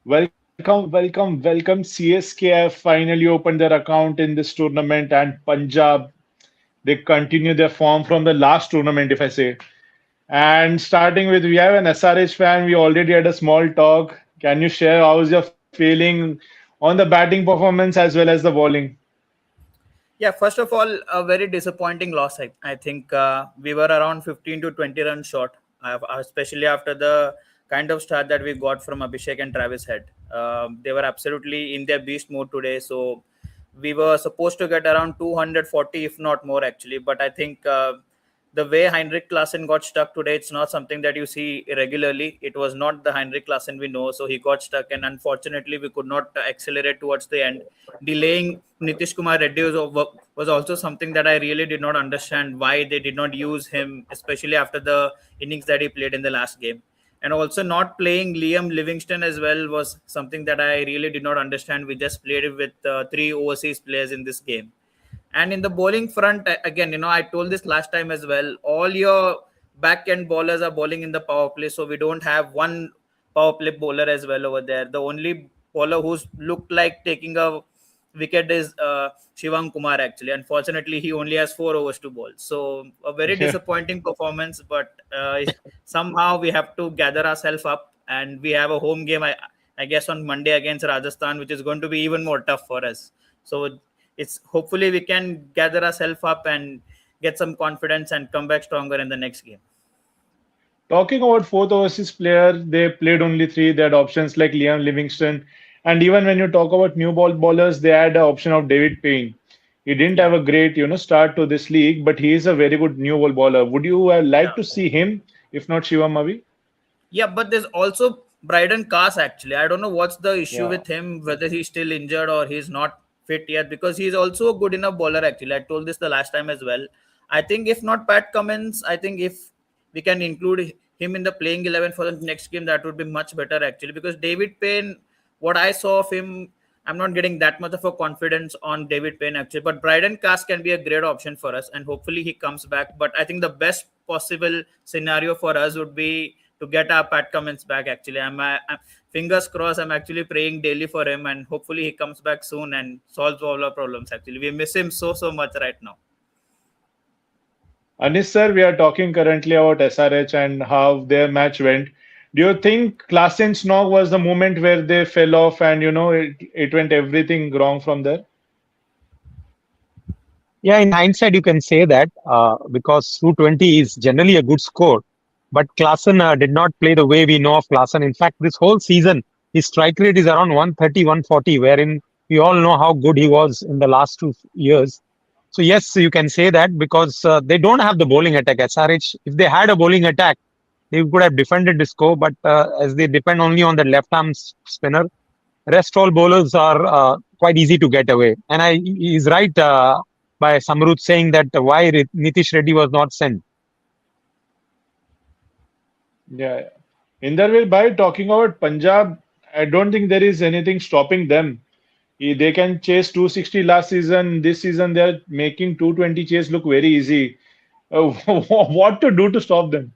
Welcome. CSK have finally opened their account in this tournament, and Punjab they continue their form from the last tournament, if I say. And starting with, we have an SRH fan. We already had a small talk. Can you share how is your feeling on the batting performance as well as the bowling? Yeah, first of all, a very disappointing loss. I think we were around 15 to 20 runs short, especially after the kind of start that we got from Abhishek and Travis Head. They were absolutely in their beast mode today. So we were supposed to get around 240, if not more, actually. But I think the way Heinrich Klaasen got stuck today, it's not something that you see regularly. It was not the Heinrich Klaasen we know, so he got stuck, and unfortunately, we could not accelerate towards the end. Delaying Nitish Kumar Reddy was also something that I really did not understand why they did not use him, especially after the innings that he played in the last game. And also not playing Liam Livingston as well was something that I really did not understand. We just played it with three overseas players in this game. And in the bowling front, again, I told this last time as well. All your back end bowlers are bowling in the power play, so we don't have one power play bowler as well over there. The only bowler who's looked like taking a wicket is Shivam Kumar. Actually, unfortunately, he only has 4 overs to bowl. So a very disappointing performance. But somehow we have to gather ourselves up, and we have a home game. I guess on Monday against Rajasthan, which is going to be even more tough for us. So it's hopefully we can gather ourselves up and get some confidence and come back stronger in the next game. Talking about fourth overseas player, they played only three. They had options like Liam Livingston, and even when you talk about new ball bowlers, they had the option of David Payne. He didn't have Yeah, a great, start to this league, but he is a very good new ball bowler. Would you yeah, like to see him, if not Shivam Avi? yeah. But there's also Bryden Cast actually. I don't know what's the issue Yeah. with him, whether he's still injured or he's not fit yet, because he's also a good enough bowler actually. I told this the last time as well. I think if not Pat Cummins, I think if we can include him in the playing 11 for the next game, that would be much better actually. Because David Payne, what I saw of him, I'm not getting that much of a confidence on David Payne actually. But Bryden Cast can be a great option for us, and hopefully he comes back. But I think the best possible scenario for us would be to get our Pat Cummins back. Actually, I'm fingers crossed. I'm actually praying daily for him, and hopefully he comes back soon and solves all our problems. Actually, we miss him so much right now. Anis sir, we are talking currently about SRH and how their match went. Do you think Klaasen's knock was the moment where they fell off and it went everything wrong from there? Yeah, in hindsight, you can say that because 220 is generally a good score. But Klaasen did not play the way we know of Klaasen. In fact, this whole season, his strike rate is around 130, 140, wherein we all know how good he was in the last 2 years. So, yes, you can say that because they don't have the bowling attack. SRH, if they had a bowling attack, they could have defended the score. But as they depend only on the left arm spinner, rest all bowlers are quite easy to get away. And he's right by Samruth saying that why Nitish Reddy was not sent. Yeah. In their way, by talking about Punjab, I don't think there is anything stopping them. They can chase 260 last season. This season, they're making 220 chase look very easy. What to do to stop them?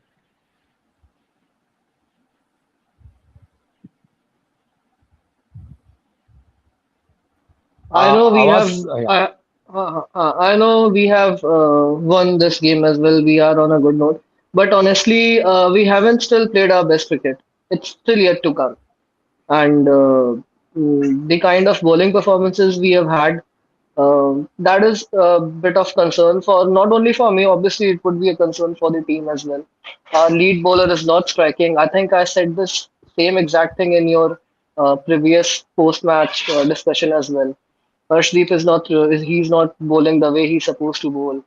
I know we have Yeah. I know we have won this game as well. We are on a good note, but honestly, we haven't still played our best cricket. It's still yet to come, and the kind of bowling performances we have had, that is a bit of concern for not only for me. Obviously, it would be a concern for the team as well. Our lead bowler is not striking. I think I said this same exact thing in your previous post-match discussion as well. Harshdeep is not he's not bowling the way he's supposed to bowl.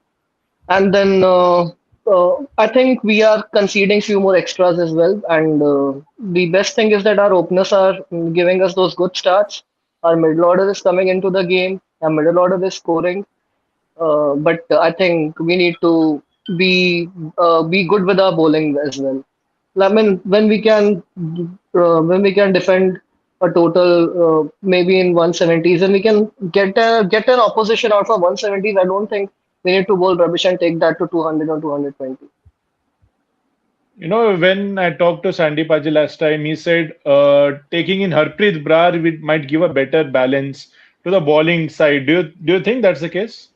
And then I think we are conceding few more extras as well. And the best thing is that our openers are giving us those good starts. Our middle order is coming into the game. Our middle order is scoring. But I think we need to be good with our bowling as well. I mean, when we can defend a total maybe in 170s, and we can get an opposition out for 170s. I don't think we need to bowl rubbish and take that to 200 or 220. When I talked to Sandy Paji last time, he said taking in Harpreet Brar might give a better balance to the bowling side. Do you think that's the case?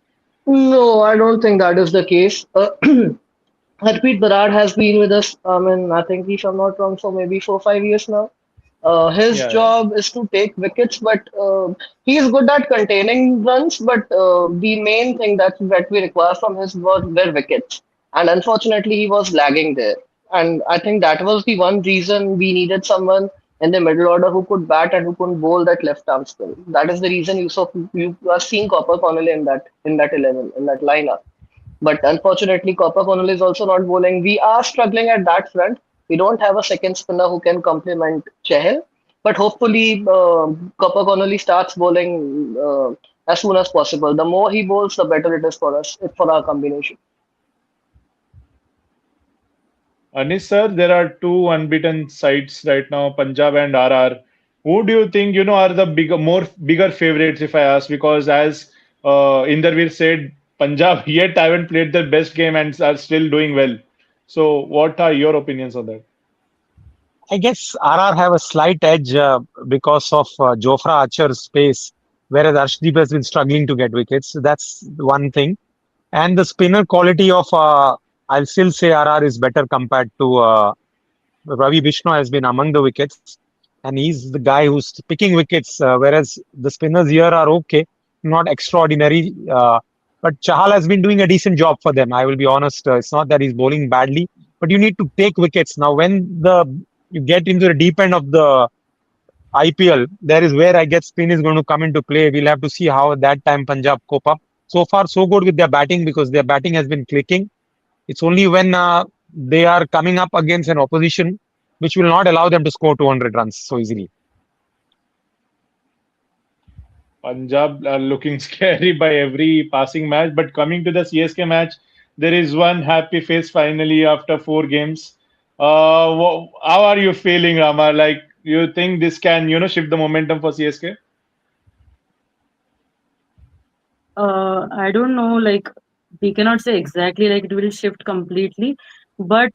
No, I don't think that is the case. Harpreet Barad has been with us, I think if I'm not wrong, for maybe 4 5 years now. His Yeah, yeah. job is to take wickets, but he is good at containing runs. But the main thing that we require from his was were wickets, and unfortunately, he was lagging there. And I think that was the one reason we needed someone in the middle order who could bat and who could bowl that left arm spin. That is the reason you are seeing Copper Connolly in that 11 in that lineup. But unfortunately, Copper Connolly is also not bowling. We are struggling at that front. We don't have a second spinner who can complement Chahal. But hopefully, Copper Connolly starts bowling as soon as possible. The more he bowls, the better it is for us, for our combination. Anis sir, there are two unbeaten sides right now, Punjab and RR. Who do you think are the bigger favorites? If I ask, because as Inderveer said, Punjab yet haven't played their best game and are still doing well. So, what are your opinions on that? I guess RR have a slight edge because of Jofra Archer's pace, whereas Arshdeep has been struggling to get wickets. So that's one thing. And the spinner quality of, I'll still say RR is better compared to Ravi Vishnu has been among the wickets, and he's the guy who's picking wickets, whereas the spinners here are okay, not extraordinary. But Chahal has been doing a decent job for them. I will be honest. It's not that he's bowling badly, but you need to take wickets. Now, when you get into the deep end of the IPL, there is where I guess spin is going to come into play. We'll have to see how at that time Punjab cope up. So far, so good with their batting because their batting has been clicking. It's only when they are coming up against an opposition which will not allow them to score 200 runs so easily. Punjab are looking scary by every passing match. But coming to the CSK match, there is one happy face finally after 4 games. How are you feeling, Rama? Like, you think this can, shift the momentum for CSK? I don't know, like we cannot say exactly like it will shift completely, but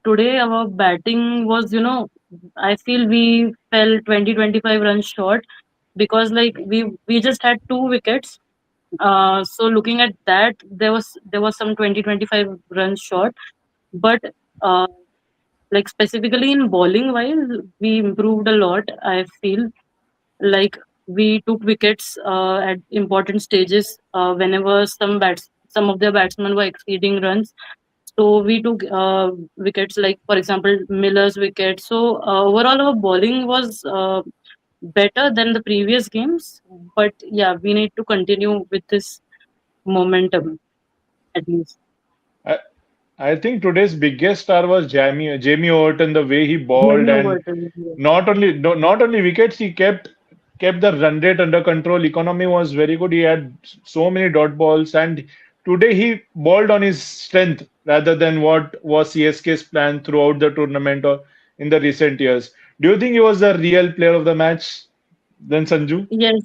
today our batting was, I feel we fell 20-25 runs short because like we just had two wickets. So looking at that, there was some 20-25 runs short, but uh, like specifically in bowling wise, we improved a lot. I feel like we took wickets at important stages whenever some of their batsmen were exceeding runs. So we took wickets, like for example Miller's wicket. So overall our bowling was better than the previous games. But yeah, we need to continue with this momentum at least. I, I think today's biggest star was Jamie Overton, the way he bowled, Jamie and Overton. Yeah. not only wickets, he kept the run rate under control. Economy was very good. He had so many dot balls, and today he bowled on his strength rather than what was CSK's plan throughout the tournament or in the recent years. Do you think he was the real player of the match than Sanju? Yes.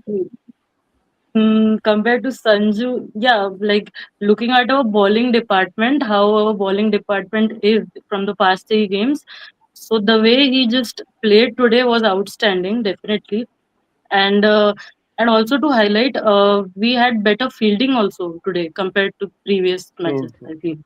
Compared to Sanju, yeah, like looking at our bowling department, how our bowling department is from the past 3 games. So the way he just played today was outstanding, definitely. And also to highlight, we had better fielding also today compared to previous True, matches, true. I feel.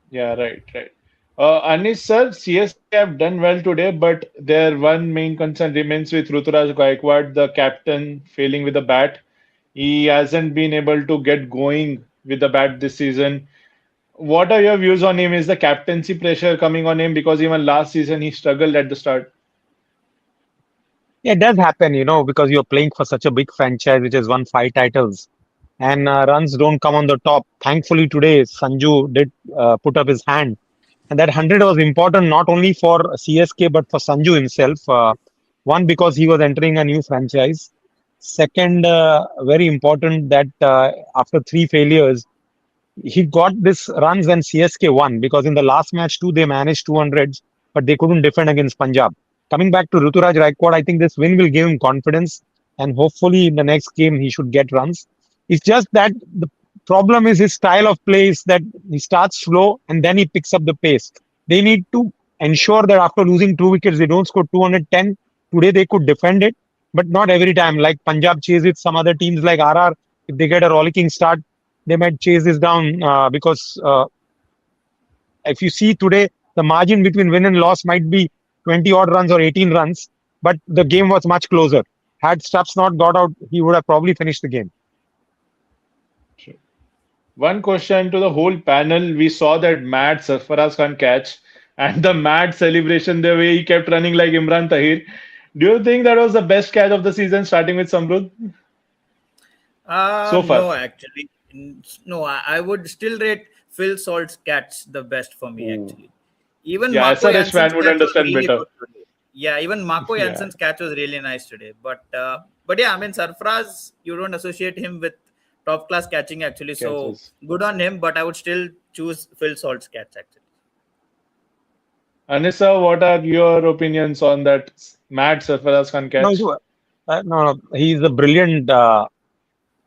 Yeah, right, right. Anis sir, CSK have done well today, but their one main concern remains with Ruturaj Gaikwad, the captain, failing with the bat. He hasn't been able to get going with the bat this season. What are your views on him? Is the captaincy pressure coming on him? Because even last season he struggled at the start. Yeah, it does happen, because you're playing for such a big franchise which has won 5 titles and runs don't come on the top. Thankfully, today Sanju did put up his hand, and that 100 was important not only for CSK but for Sanju himself. One, because he was entering a new franchise. Second, very important that after 3 failures, he got this runs when CSK won because in the last match too they managed 200s, but they couldn't defend against Punjab. Coming back to Ruturaj Gaikwad, I think this win will give him confidence, and hopefully in the next game he should get runs. It's just that the problem is his style of play is that he starts slow and then he picks up the pace. They need to ensure that after losing 2 wickets, they don't score 210. Today they could defend it, but not every time. Like Punjab chase it, some other teams like RR, if they get a rollicking start, they might chase this down because if you see today, the margin between win and loss might be 20 odd runs or 18 runs, but the game was much closer. Had Stubbs not got out, he would have probably finished the game. One question to the whole panel. We saw that mad Sarfaraz Khan catch and the mad celebration, the way he kept running like Imran Tahir. Do you think that was the best catch of the season, starting with Samrud so far? No, actually, no. I would still rate Phil Salt's catch the best for me. Ooh. Actually, even Yeah, Marco SRH Jansen's fan would catch was understand really better. good today. Yeah, even Marco Yeah, Jansen's catch was really nice today. But yeah, I mean, Sarfraz, you don't associate him with top class catching actually. So catches. good on him. But I would still choose Phil Salt's catch actually. Anissa, what are your opinions on that mad Sarfaraz Khan No, catch? no, he's a brilliant.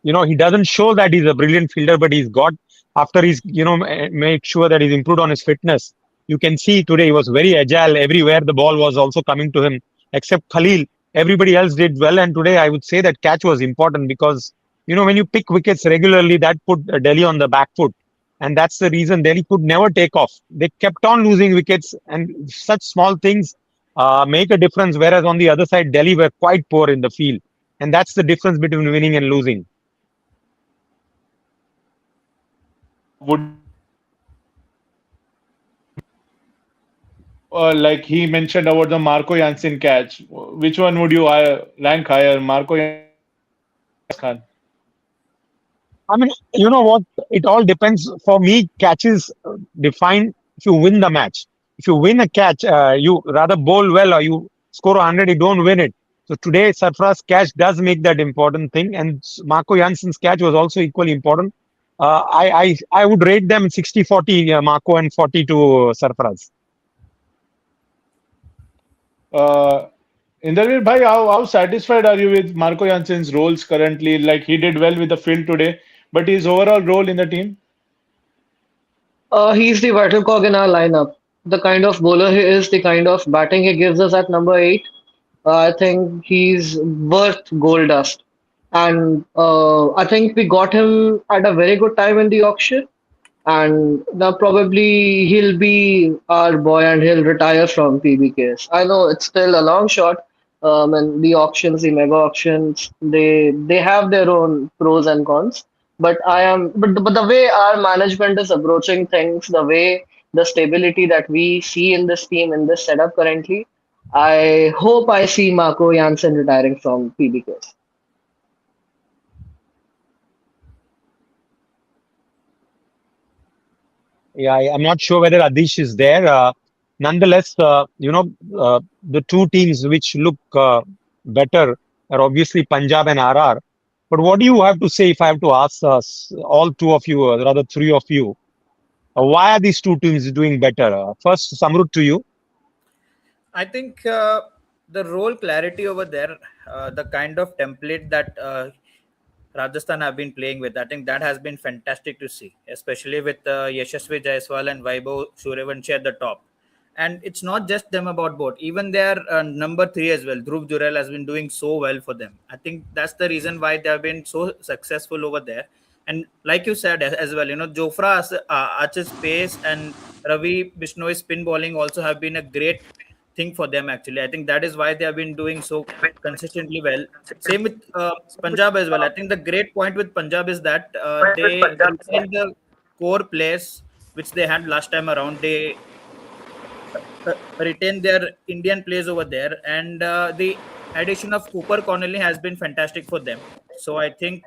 He doesn't show that he's a brilliant fielder, but he's got after he's make sure that he's improved on his fitness. You can see today he was very agile everywhere. The ball was also coming to him, except Khalil. Everybody else did well, and today I would say that catch was important because when you pick wickets regularly, that put Delhi on the back foot, and that's the reason Delhi could never take off. They kept on losing wickets, and such small things make a difference. Whereas on the other side, Delhi were quite poor in the field, and that's the difference between winning and losing. Would like he mentioned about the Marco Jansen catch. Which one would you rank higher, Marco Khan? I mean, you know what? It all depends. For me, catches define if you win the match. If you win a catch, you rather bowl well or you score 100, you don't win it. So today, Sarfraz catch does make that important thing. And Marco Jansen's catch was also equally important. I would rate them 60-40, Marco, and 40 to Sarfraz. Uh, Inderveer bhai, how satisfied are you with Marco Jansen's roles currently? Like he did well with the field today, but his overall role in the team? He's the vital cog in our lineup. The kind of bowler he is, the kind of batting he gives us at number 8, I think he's worth gold dust. And I think we got him at a very good time in the auction. And now probably he'll be our boy and he'll retire from PBKs. I know it's still a long shot. And the auctions, the mega auctions, they have their own pros and cons. But the way our management is approaching things, the way the stability that we see in this team in this setup currently, I hope I see Marco Jansen retiring from PBKs. Yeah, I'm not sure whether Adish is there. Nonetheless, the two teams which look better are obviously Punjab and RR. But what do you have to say if I have to ask all two of you, or rather three of you, why are these two teams doing better? First, Samrut, to you. I think the role clarity over there, the kind of template that Rajasthan have been playing with, I think that has been fantastic to see, especially with Yashasvi Jaiswal and Vaibhav Suryavanshi at the top. And it's not just them about both. Even their number 3 as well, Dhruv Jurel, has been doing so well for them. I think that's the reason why they have been so successful over there. And like you said as well, Jofra Archer's pace and Ravi Bishnoi's spin bowling also have been a great thing for them actually. I think that is why they have been doing so consistently well. Same with Punjab as well. I think the great point with Punjab is that they retain the core players which they had last time around. They retain their Indian players over there, and the addition of Cooper Connolly has been fantastic for them. So I think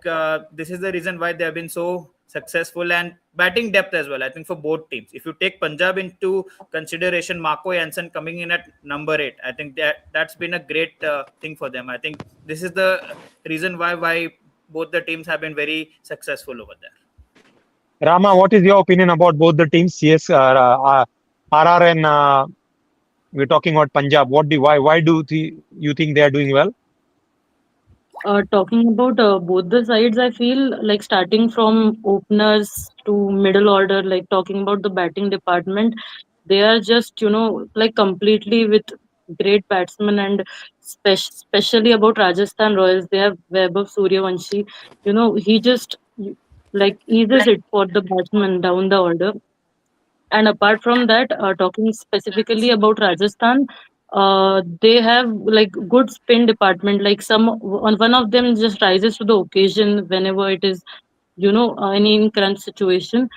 this is the reason why they have been so successful, and batting depth as well. I think for both teams, if you take Punjab into consideration, Marco Jansen coming in at number 8, I think that's been a great thing for them. I think this is the reason why both the teams have been very successful over there. Rama, what is your opinion about both the teams? Yes, RR and we're talking about Punjab. Why do you think they are doing well? Talking about both the sides, I feel like starting from openers to middle order, like talking about the batting department, they are just, like completely with great batsmen, and especially about Rajasthan Royals, they have Vaibhav Suryavanshi. He just like eases it for the batsmen down the order. And apart from that, talking specifically about Rajasthan, they have like good spin department. Like one of them just rises to the occasion whenever it is, any in crunch situation.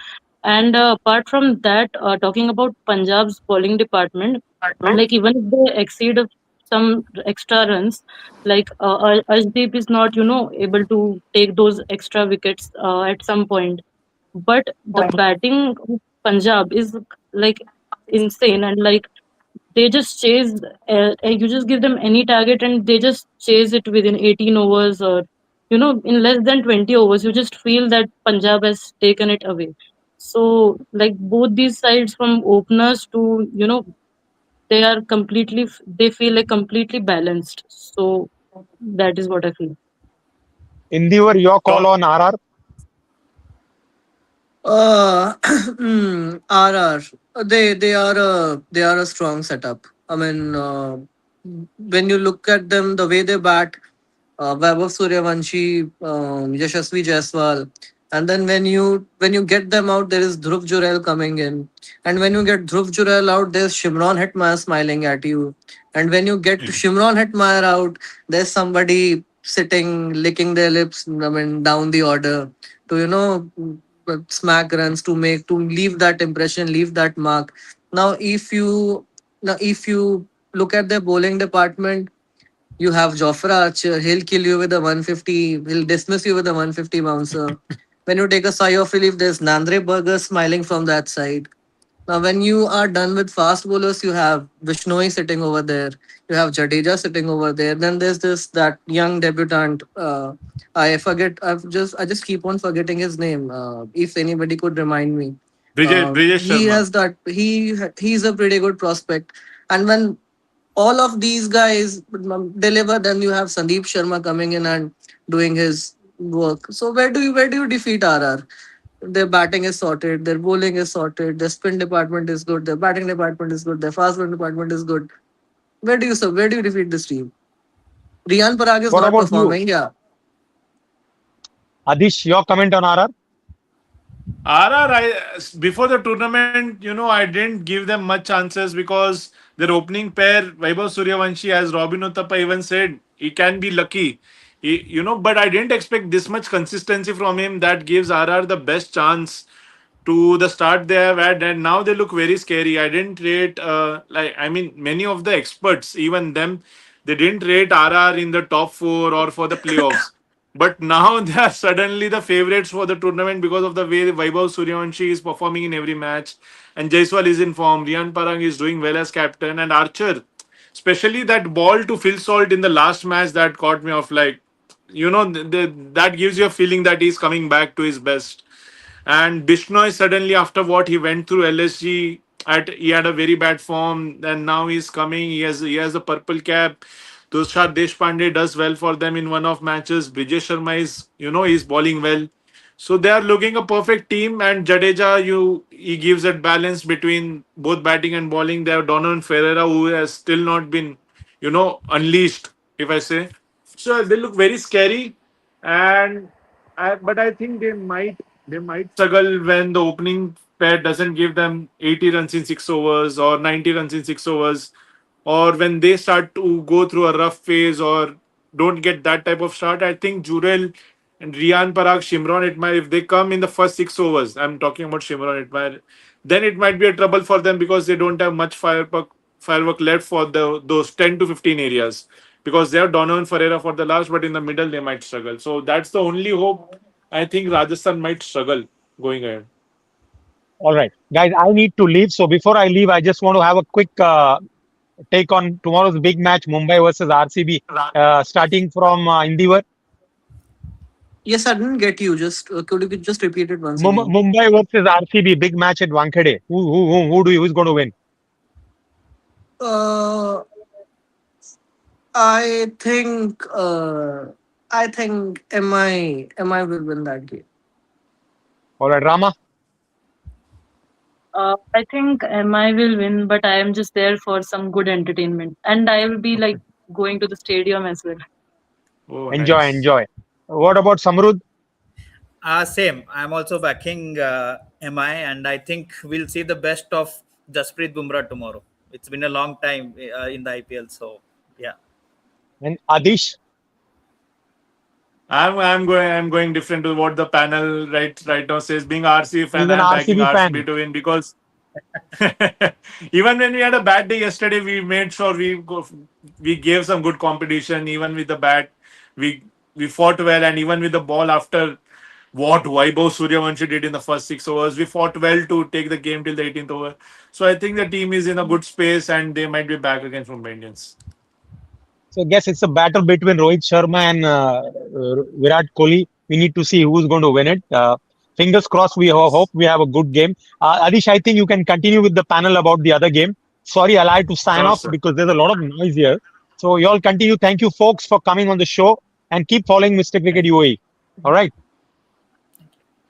And apart from that, talking about Punjab's bowling department, like even if they exceed of some extra runs, like Ashdeep is not, able to take those extra wickets at some point. But the batting of Punjab is like insane, and like they just chase. You just give them any target, and they just chase it within 18 overs, or in less than 20 overs. You just feel that Punjab has taken it away. So, like both these sides, from openers to they are completely. They feel like completely balanced. So that is what I feel. Endeavor, your call Talk. on RR. RR. They are a strong setup. I mean, when you look at them, the way they bat, Vaibhav Suryavanshi, Yashasvi Jaiswal, and then when you get them out, there is Dhruv Jurel coming in, and when you get Dhruv Jurel out, there's Shimron Hetmeyer smiling at you, and when you get Shimron Hetmeyer out, there's somebody sitting licking their lips. I mean, down the order to smack runs to leave that impression, leave that mark. Now, if you look at their bowling department, you have Jofra Archer. He'll kill you with a 150. He'll dismiss you with a 150 bouncer. When you take a sigh of relief, there's Nandre Burger smiling from that side. Now, when you are done with fast bowlers, you have Vishnoi sitting over there. You have Jadeja sitting over there. Then there's this that young debutant. I just keep on forgetting his name. If anybody could remind me, Brijesh he Sharma. has that. He's a pretty good prospect. And when all of these guys deliver, then you have Sandeep Sharma coming in and doing his work. So where do you defeat RR? Their batting is sorted, their bowling is sorted, their spin department is good, their batting department is good, their fast bowling department is good. Where do you defeat this team? Riyan Parag is What not about you? performing. Yeah. Adish, your comment on RR? RR, before the tournament, I didn't give them much chances because their opening pair, Vaibhav Suryavanshi, as Robin Uthappa even said, he can be lucky. But I didn't expect this much consistency from him that gives RR the best chance to the start they have had, and now they look very scary. I didn't rate, many of the experts, even them, they didn't rate RR in the top four or for the playoffs. But now they are suddenly the favorites for the tournament because of the way Vaibhav Suryavanshi is performing in every match, and Jaiswal is in form. Riyan Parang is doing well as captain, and Archer, especially that ball to Phil Salt in the last match that caught me off. Like, that gives you a feeling that he's coming back to his best. And Bishnoi suddenly, after what he went through LSG, he had a very bad form, and now he's coming. He has a purple cap. Tushar Deshpande does well for them in one of matches. Brijesh Sharma is, he's bowling well. So they are looking a perfect team, and Jadeja, he gives that balance between both batting and bowling. They have Donovan Ferreira, who has still not been, unleashed, if I say. So they look very scary, and but I think they might struggle when the opening pair doesn't give them 80 runs in 6 overs or 90 runs in 6 overs, or when they start to go through a rough phase or don't get that type of start. I think Jurel and Riyan Parag, Shimron Itmar, if they come in the first 6 overs, I'm talking about Shimron Itmar, then it might be a trouble for them because they don't have much firework left for those 10 to 15 areas, because they have Donovan Ferreira for the last, but in the middle they might struggle. So that's the only hope. I think Rajasthan might struggle going ahead. All right, guys, I need to leave. So before I leave, I just want to have a quick take on tomorrow's big match, Mumbai versus RCB, starting from Endeavor. Yes, I didn't get you. Just could you just repeat it once again? Mumbai versus RCB, big match at Wankhede. Who's going to win? Uh, I think I think MI will win that game. All right, Rama. I think MI will win, but I am just there for some good entertainment, and I will be like going to the stadium as well. Oh, Enjoy, nice. enjoy. What about Samrud? Same. I'm also backing MI, and I think we'll see the best of Jasprit Bumrah tomorrow. It's been a long time in the IPL, so yeah. And Adish? I'm going different to what the panel right now says. Being RCB He's fan, an I'm backing RCB RCB fan. to win because even when we had a bad day yesterday, we made sure we gave some good competition. Even with the bat, we we fought well, and even with the ball after what Vaibhav Suryavanshi did in the first 6 overs, we fought well to take the game till the 18th over. So I think the team is in a good space, and they might be back again from Indians. So I guess it's a battle between Rohit Sharma and Virat Kohli. We need to see who's going to win it. Fingers crossed. We Yes, hope we have a good game. Adish, I think you can continue with the panel about the other game. Sorry, I'll have to sign sure, off sir. because there's a lot of noise here. So you all continue. Thank you, folks, for coming on the show and keep following Mr. Cricket Thank you. UAE. All right.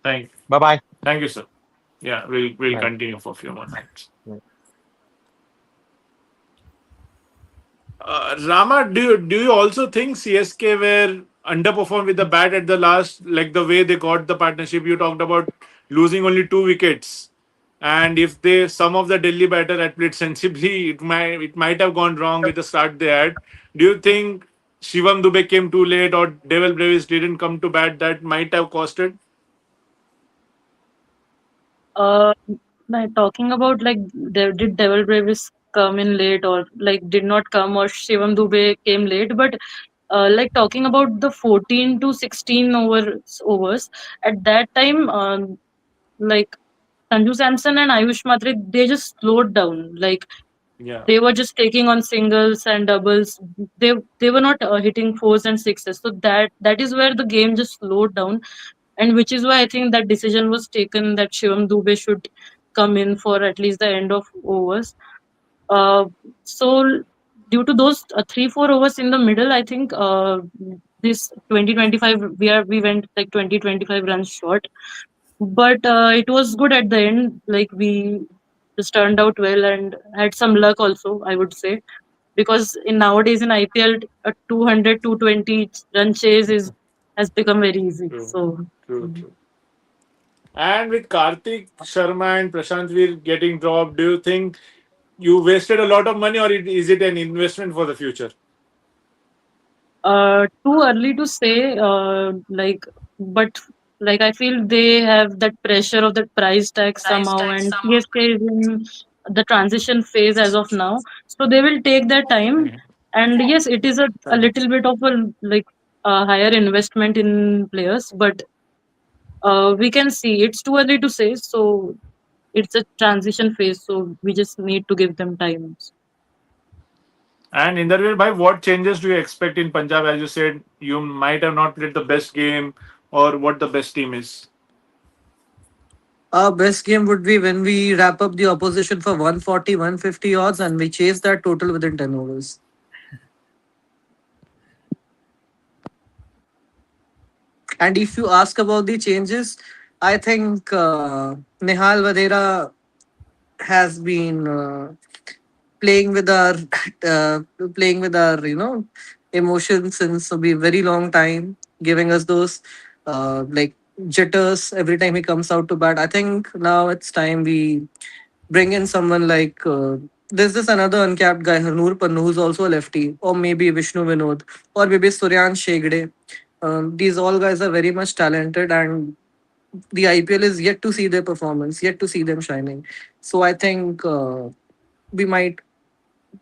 Thank, Bye bye. thank you, sir. Yeah, we'll Bye. continue for a few more minutes. Bye. Rama, do you also think CSK were underperformed with the bat at the last, like the way they got the partnership? You talked about losing only 2 wickets, and if they some of the Delhi batter had played sensibly, it might have gone wrong with the start they had. Do you think Shivam Dube came too late, or Devil Brevis didn't come to bat? That might have costed. Uh, Talking about like did Devil Brevis come in late or like did not come or Shivam Dubey came late, but like talking about the 14 to 16 overs at that time, like Sanju Samson and Ayush Matre, they just slowed down. Like Yeah. they were just taking on singles and doubles. They were not hitting fours and sixes. So that is where the game just slowed down, and which is why I think that decision was taken that Shivam Dubey should come in for at least the end of overs. Uh, so due to those 3 4 overs in the middle, I think this 2025 we went like 20 25 runs short, but it was good at the end. Like we just turned out well and had some luck also, I would say, because in nowadays in IPL a 200 220 run chase is has become very easy. True. So. True. True. And with Karthik Sharma and Prashant Veer getting dropped, do you think you wasted a lot of money, or is it an investment for the future? Too early to say, but like I feel they have that pressure of that price tag somehow, and CSK is in the transition phase as of now, so they will take their time. Mhm. And yes, it is a Fair enough. little bit of a higher investment in players, but we can see it's too early to say. So it's a transition phase, so we just need to give them time. And in that way, by what changes do you expect in Punjab? As you said, you might have not played the best game, or what the best team is. Our best game would be when we wrap up the opposition for 140, 150 odds and we chase that total within 10 overs. And if you ask about the changes, I think Nihal Vadera has been playing with our playing with our emotions since a very long time, giving us those like jitters every time he comes out to bat. I think now it's time we bring in someone like there's this another uncapped guy, Harnoor Pannu, who's also a lefty, or maybe Vishnu Vinod, or maybe Suryan Shegde. These all guys are very much talented, and the IPL is yet to see their performance, yet to see them shining. So I think we might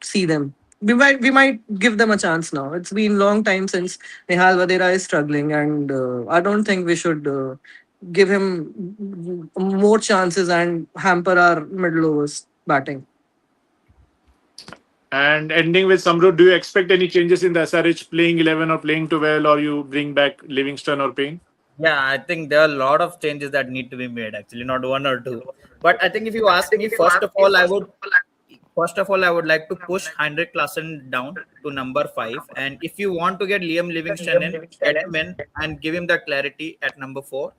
see them. We might give them a chance now. It's been long time since Nihal Vadera is struggling, and I don't think we should give him more chances and hamper our middle overs batting. And ending with Samru, do you expect any changes in the SRH playing 11 or playing 12, or you bring back Livingston or Payne? Yeah, I think there are a lot of changes that need to be made, actually, not one or two. But I think if you ask me, first of all, I would first of all, I would like to push Heinrich Klaassen down to number 5. And if you want to get Liam Livingston in, get him in and give him that clarity at number 4.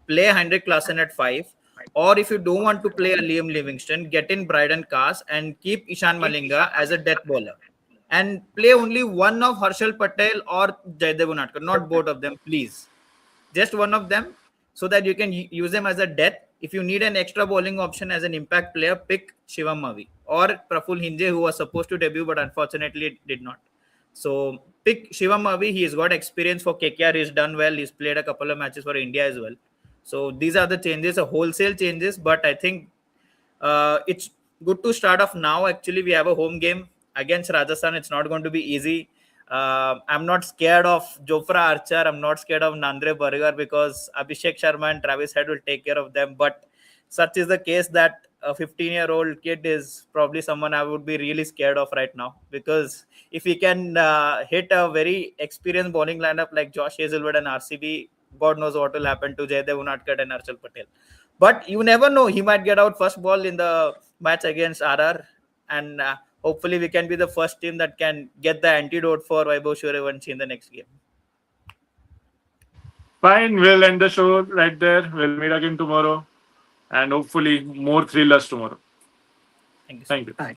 Play Heinrich Klaassen at 5. Or if you don't want to play a Liam Livingston, get in Bryden Cast and keep Ishan Malinga as a death bowler. And play only one of Harshal Patel or Jaydev Unadkar, not both of them, please. Just one of them, so that you can use them as a death. If you need an extra bowling option as an impact player, pick Shivam Mavi or Praful Hinje, who was supposed to debut but unfortunately did not. So pick Shivam Mavi. He's got experience for KKR. He's done well. He's played a couple of matches for India as well. So these are the changes, wholesale changes. But I think it's good to start off now. Actually, we have a home game against Rajasthan. It's not going to be easy. I'm not scared of Jofra Archer. I'm not scared of Nandre Burger because Abhishek Sharma and Travis Head will take care of them. But such is the case that a 15-year-old kid is probably someone I would be really scared of right now, because if he can hit a very experienced bowling lineup like Josh Hazelwood and RCB, God knows what will happen to Jaydev Unadkat and Archal Patel. But you never know. He might get out first ball in the match against RR, and hopefully we can be the first team that can get the antidote for Vaibhav Suryavanshi in the next game. Fine, we'll end the show right there. We'll meet again tomorrow, and hopefully more thrillers tomorrow. Thank you. Thank you. Thanks.